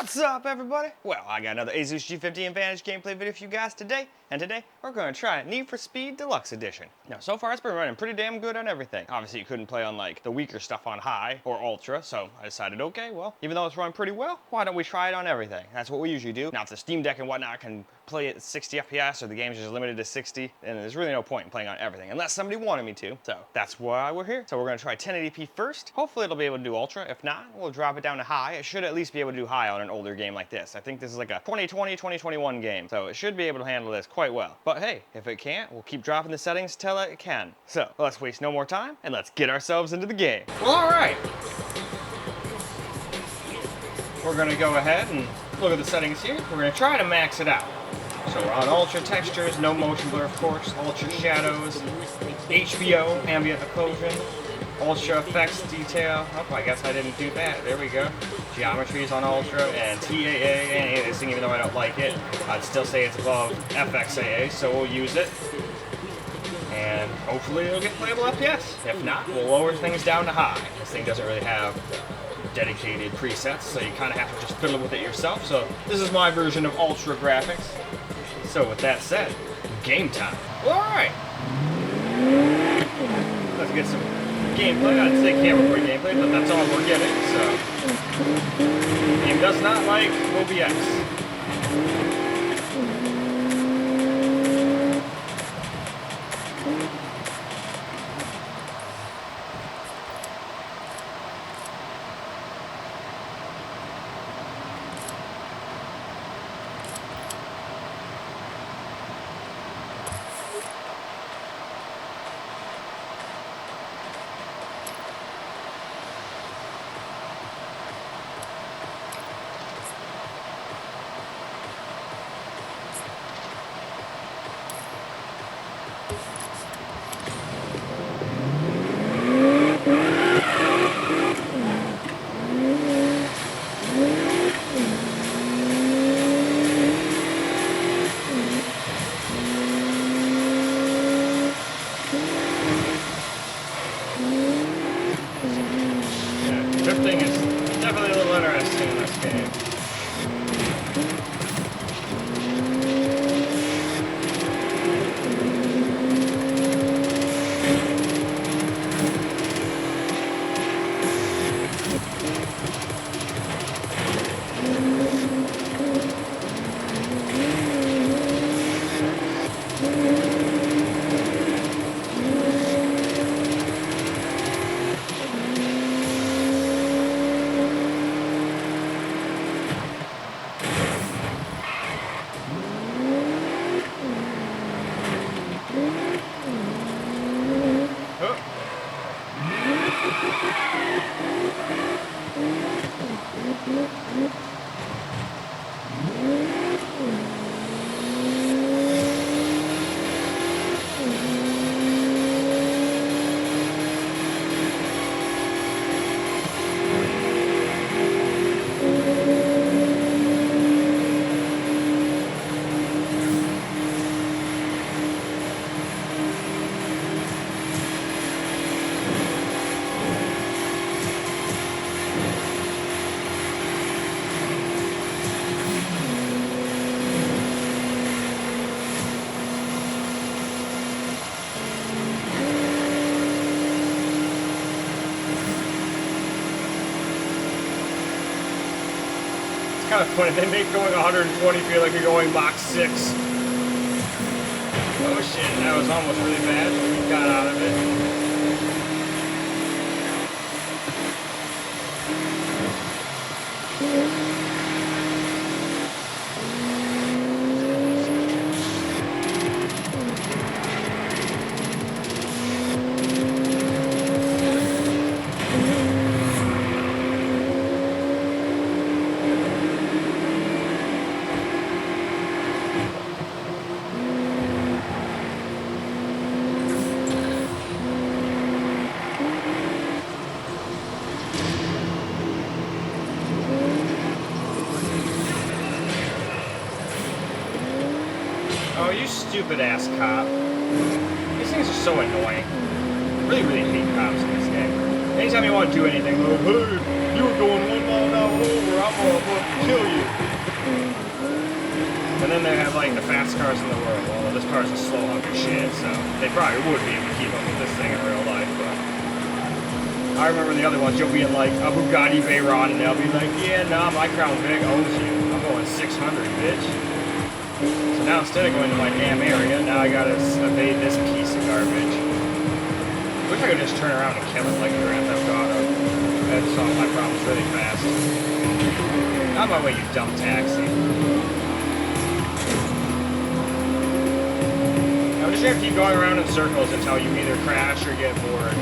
What's up, everybody? Well, I got another Asus G15 Advantage gameplay video for you guys today, and today we're going to try Need for Speed Deluxe Edition. Now, so far it's been running pretty damn good on everything. Obviously, you couldn't play on like the weaker stuff on high or ultra, so I decided, okay, well, even though it's running pretty well, why don't we try it on everything? That's what we usually do. Now, if the Steam Deck and whatnot can play at 60 FPS or the game's just limited to 60, then there's really no point in playing on everything, unless somebody wanted me to. So that's why we're here. So we're going to try 1080p first. Hopefully it'll be able to do ultra. If not, we'll drop it down to high. It should at least be able to do high on an older game like this. I think this is like a 2020, 2021 game, so it should be able to handle this quite well. But hey, if it can't, we'll keep dropping the settings till it can. So let's waste no more time and let's get ourselves into the game. Well, all right. We're gonna go ahead and look at the settings here. We're gonna try to max it out. So we're on ultra textures, no motion blur, of course, ultra shadows, HBO, ambient occlusion, ultra effects detail. Oh, I guess I didn't do that. There we go. Geometry is on ultra, and TAA and aliasing, even though I don't like it, I'd still say it's above FXAA, so we'll use it. And hopefully it'll get playable FPS. If not, we'll lower things down to high. This thing doesn't really have dedicated presets, so you kind of have to just fiddle with it yourself. So this is my version of ultra graphics. So with that said, game time. Alright! Let's get some gameplay. I'd say camera board gameplay, but that's all we're getting, so. The game does not like OBS. Drifting is definitely a little interesting in this game. Kind of funny, they make going 120 feel like you're going Mach 6. Oh shit, that was almost really bad. We got out of it. Oh, you stupid ass cop. These things are so annoying. I really hate cops in this game. Anytime you want to do anything, like, hey, you were going 1 mile an hour over, I'm gonna fucking kill you. And then they have like the fast cars in the world. Well, this car's a slow hunk of shit, so they probably would be able to keep up with this thing in real life, but I remember the other ones, you'll be in like a Bugatti Veyron and they'll be like, yeah, nah, my Crown Vic owns you. I'm going 600, bitch. So now instead of going to my damn area, now I gotta evade this piece of garbage. Wish I could just turn around and kill it like Grand Theft Auto. That'd solve my problems really fast. Out of my way, you dumb taxi. I'm just gonna keep going around in circles until you either crash or get bored.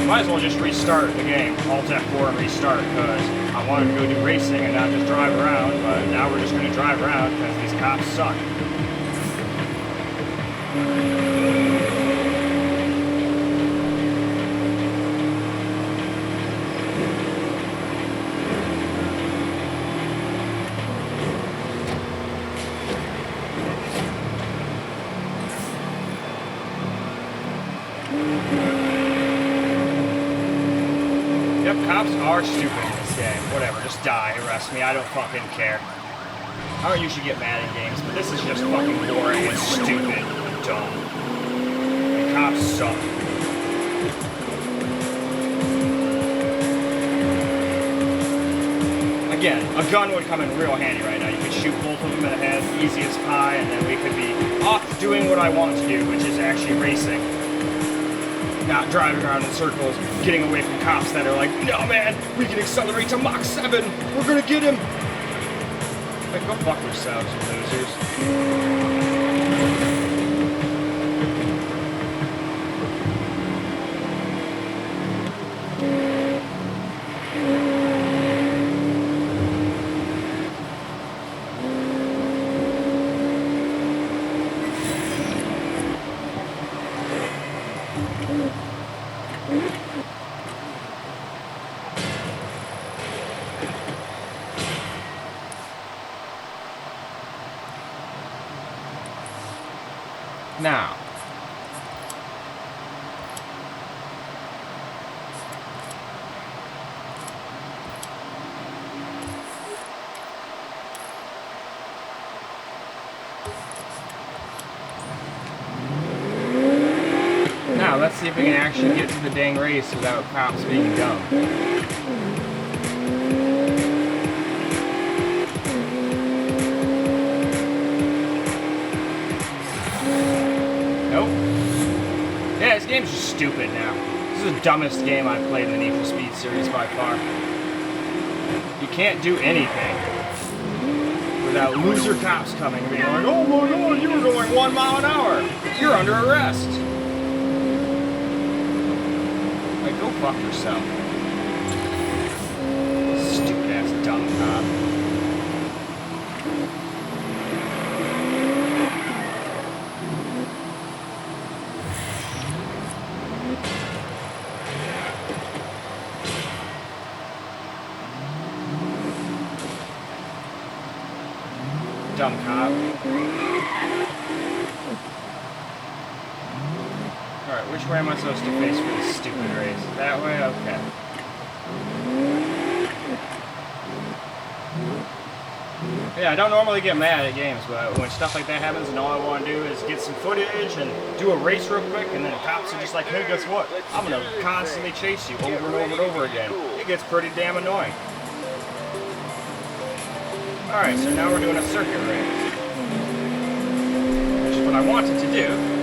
Might as well just restart the game. Alt F4 and restart, because I wanted to go do racing and not just drive around, but now we're just going to drive around because these cops suck. Cops are stupid in this game. Whatever, just die, arrest me, I don't fucking care. I don't usually get mad in games, but this is just fucking boring and stupid and dumb. And cops suck. Again, a gun would come in real handy right now. You could shoot both of them in the head, easy as pie, and then we could be off doing what I want to do, which is actually racing. Not driving around in circles, getting away from cops that are like, no man, we can accelerate to Mach 7, we're gonna get him. Like, go fuck yourselves, you losers. Now, let's see if we can actually get to the dang race without cops being dumb. Yeah, this game's just stupid now. This is the dumbest game I've played in the Need for Speed series by far. You can't do anything without loser cops coming and being like, oh my god, you were going 1 mile an hour. You're under arrest. Like, go fuck yourself. Stupid ass dumb cop. Dumb cop. Alright, which way am I supposed to face for this stupid race? That way? Okay. Yeah, I don't normally get mad at games, but when stuff like that happens and all I want to do is get some footage and do a race real quick, and then cops are just like, hey, guess what? I'm going to constantly chase you over and over and over again. It gets pretty damn annoying. Alright, so now we're doing a circuit race. Which is what I wanted to do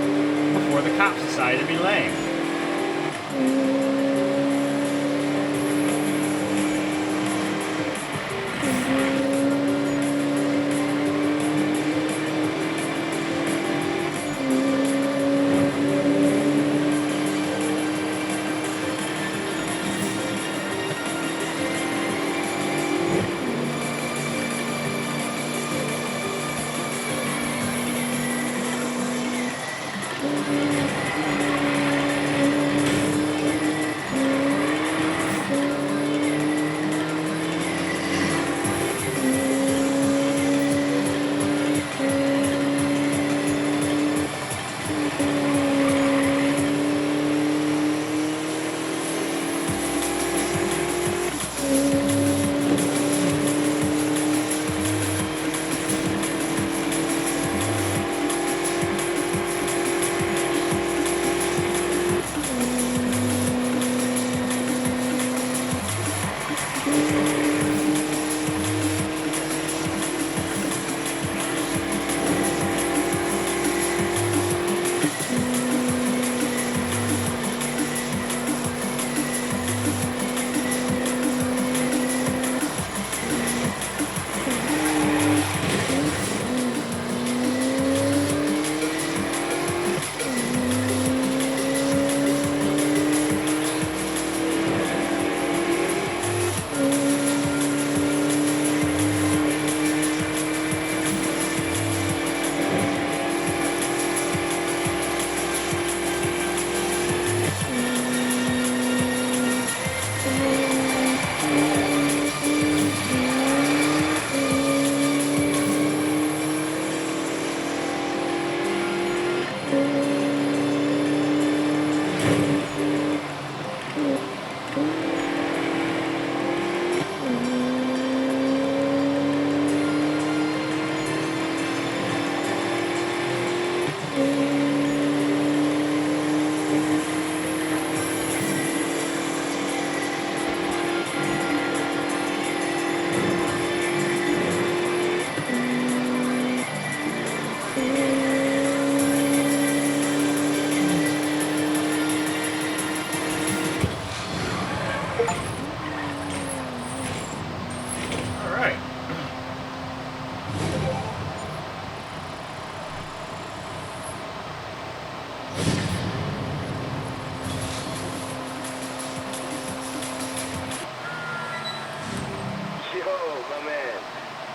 before the cops decided to be lame.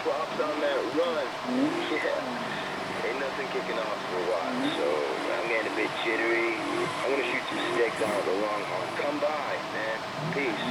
props on that run. Yeah, ain't nothing kicking off for a while, so I'm getting a bit jittery. I want to shoot some sticks out of the long haul. Come by, man. Peace.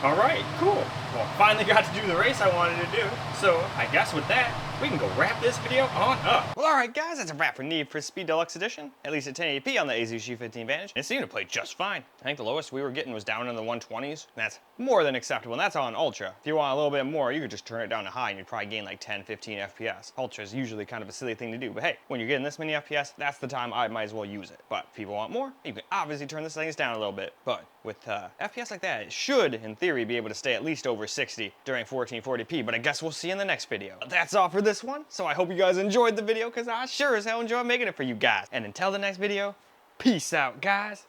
All right, cool. Well, finally got to do the race I wanted to do. So I guess with that, we can go wrap this video on up. Well, all right, guys, that's a wrap for Need for Speed Deluxe Edition. At least at 1080p on the Asus G15 Advantage. It seemed to play just fine. I think the lowest we were getting was down in the 120s. That's more than acceptable, and that's on Ultra. If you want a little bit more, you could just turn it down to high, and you'd probably gain like 10, 15 FPS. Ultra is usually kind of a silly thing to do, but hey, when you're getting this many FPS, that's the time I might as well use it. But if people want more, you can obviously turn the settings down a little bit. But with FPS like that, it should, in theory, be able to stay at least over 60 during 1440p, but I guess we'll see in the next video. But that's all for this one, so I hope you guys enjoyed the video, because I sure as hell enjoyed making it for you guys. And until the next video, peace out, guys.